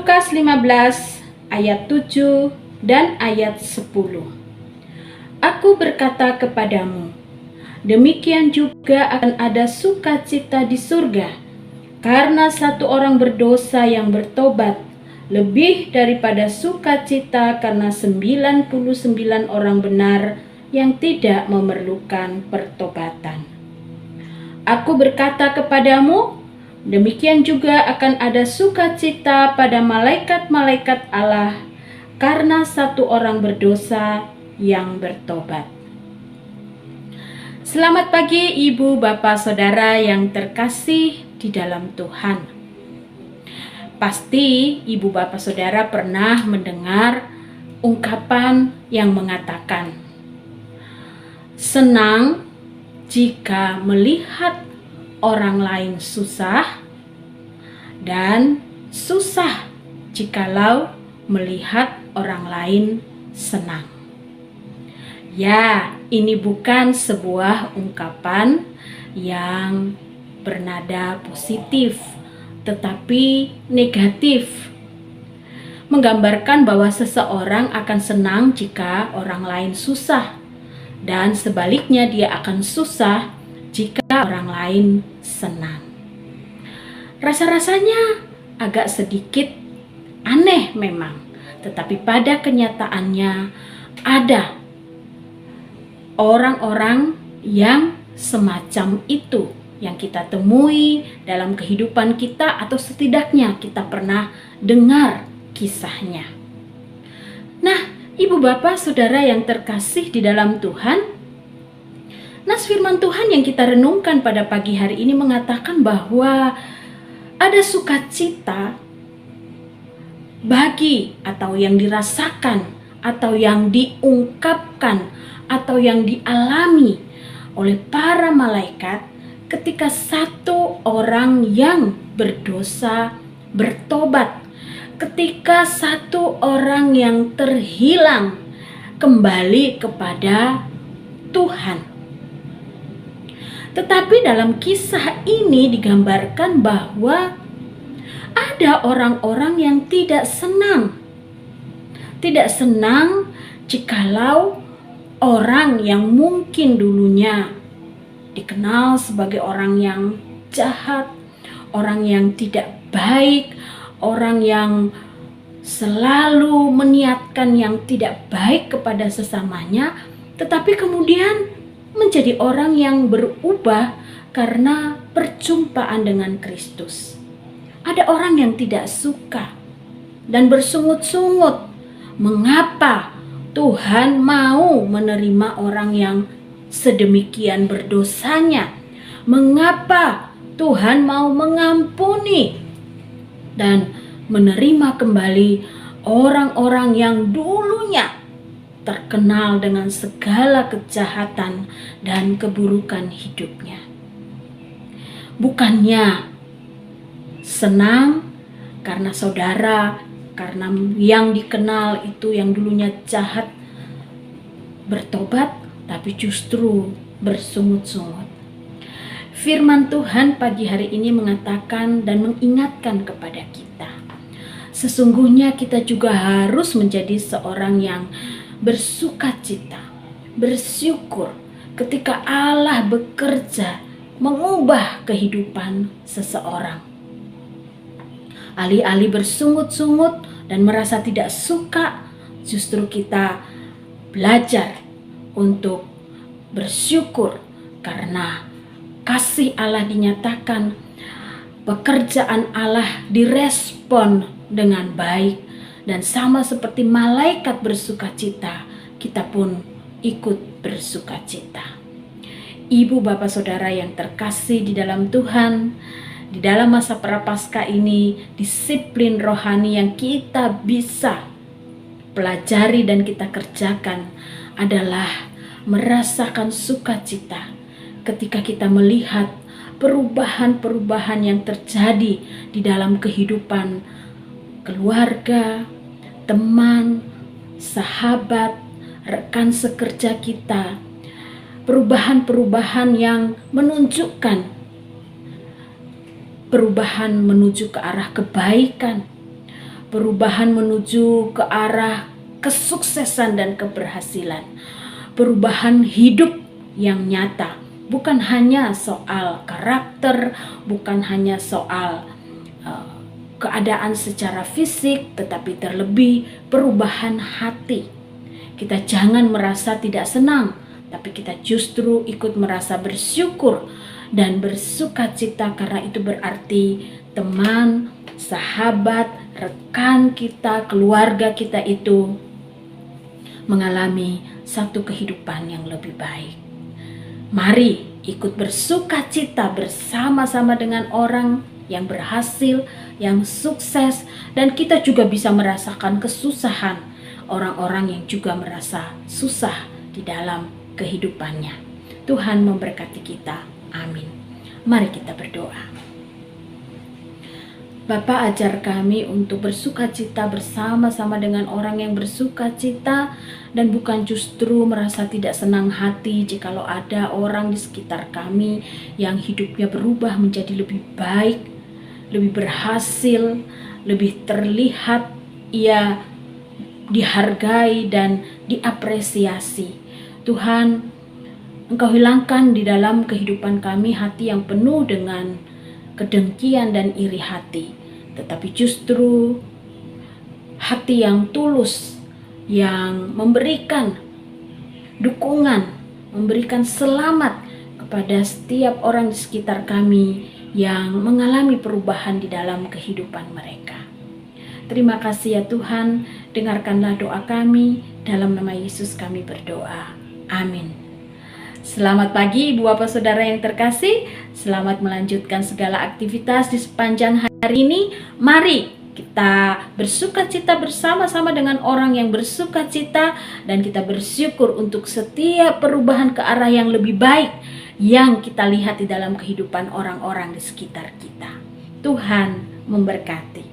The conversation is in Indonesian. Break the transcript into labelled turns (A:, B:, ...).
A: Lukas 15 ayat 7 dan ayat 10. Aku berkata kepadamu, demikian juga akan ada sukacita di surga karena satu orang berdosa yang bertobat, lebih daripada sukacita karena 99 orang benar yang tidak memerlukan pertobatan. Aku berkata kepadamu, demikian juga akan ada sukacita pada malaikat-malaikat Allah karena satu orang berdosa yang bertobat. Selamat pagi Ibu, Bapak, Saudara yang terkasih di dalam Tuhan. Pasti Ibu, Bapak, Saudara pernah mendengar ungkapan yang mengatakan, senang jika melihat orang lain susah, dan susah jikalau melihat orang lain senang. Ya, ini bukan sebuah ungkapan yang bernada positif, tetapi negatif. Menggambarkan bahwa seseorang akan senang jika orang lain susah, dan sebaliknya dia akan susah jika orang lain senang. Rasa-rasanya agak sedikit aneh memang, tetapi pada kenyataannya ada orang-orang yang semacam itu yang kita temui dalam kehidupan kita, atau setidaknya kita pernah dengar kisahnya. Nah, Ibu, Bapak, Saudara yang terkasih di dalam Tuhan, nas firman Tuhan yang kita renungkan pada pagi hari ini mengatakan bahwa ada sukacita bagi, atau yang dirasakan, atau yang diungkapkan, atau yang dialami oleh para malaikat ketika satu orang yang berdosa bertobat, ketika satu orang yang terhilang kembali kepada Tuhan. Tetapi dalam kisah ini digambarkan bahwa ada orang-orang yang tidak senang. Tidak senang jikalau orang yang mungkin dulunya dikenal sebagai orang yang jahat, orang yang tidak baik, orang yang selalu meniatkan yang tidak baik kepada sesamanya, tetapi kemudian menjadi orang yang berubah karena perjumpaan dengan Kristus. Ada orang yang tidak suka dan bersungut-sungut, mengapa Tuhan mau menerima orang yang sedemikian berdosanya? Mengapa Tuhan mau mengampuni dan menerima kembali orang-orang yang dulunya terkenal dengan segala kejahatan dan keburukan hidupnya? Bukannya senang karena saudara, karena yang dikenal itu yang dulunya jahat bertobat, tapi justru bersungut-sungut. Firman Tuhan pagi hari ini mengatakan dan mengingatkan kepada kita, sesungguhnya kita juga harus menjadi seorang yang bersukacita, bersyukur ketika Allah bekerja mengubah kehidupan seseorang. Alih-alih bersungut-sungut dan merasa tidak suka, justru kita belajar untuk bersyukur karena kasih Allah dinyatakan, pekerjaan Allah direspon dengan baik, dan sama seperti malaikat bersukacita, kita pun ikut bersukacita. Ibu, Bapak, Saudara yang terkasih di dalam Tuhan, di dalam masa Prapaskah ini, disiplin rohani yang kita bisa pelajari dan kita kerjakan adalah merasakan sukacita ketika kita melihat perubahan-perubahan yang terjadi di dalam kehidupan keluarga, teman, sahabat, rekan sekerja kita. Perubahan-perubahan yang menunjukkan perubahan menuju ke arah kebaikan, perubahan menuju ke arah kesuksesan dan keberhasilan, perubahan hidup yang nyata, bukan hanya soal karakter, bukan hanya soal keadaan secara fisik, tetapi terlebih perubahan hati. Kita jangan merasa tidak senang, tapi kita justru ikut merasa bersyukur dan bersukacita, karena itu berarti teman, sahabat, rekan kita, keluarga kita itu mengalami satu kehidupan yang lebih baik. Mari ikut bersukacita bersama-sama dengan orang yang berhasil, yang sukses, dan kita juga bisa merasakan kesusahan orang-orang yang juga merasa susah di dalam kehidupannya. Tuhan memberkati kita. Amin. Mari kita berdoa. Bapa, ajar kami untuk bersukacita bersama-sama dengan orang yang bersukacita, dan bukan justru merasa tidak senang hati jikalau ada orang di sekitar kami yang hidupnya berubah menjadi lebih baik, lebih berhasil, lebih terlihat ia dihargai dan diapresiasi. Tuhan, Engkau hilangkan di dalam kehidupan kami hati yang penuh dengan kedengkian dan iri hati, tetapi justru hati yang tulus, yang memberikan dukungan, memberikan selamat kepada setiap orang di sekitar kami yang mengalami perubahan di dalam kehidupan mereka. Terima kasih ya Tuhan, dengarkanlah doa kami, dalam nama Yesus kami berdoa. Amin. Selamat pagi Ibu Bapak Saudara yang terkasih. Selamat melanjutkan segala aktivitas di sepanjang hari ini. Mari kita bersukacita bersama-sama dengan orang yang bersukacita, dan kita bersyukur untuk setiap perubahan ke arah yang lebih baik yang kita lihat di dalam kehidupan orang-orang di sekitar kita. Tuhan memberkati.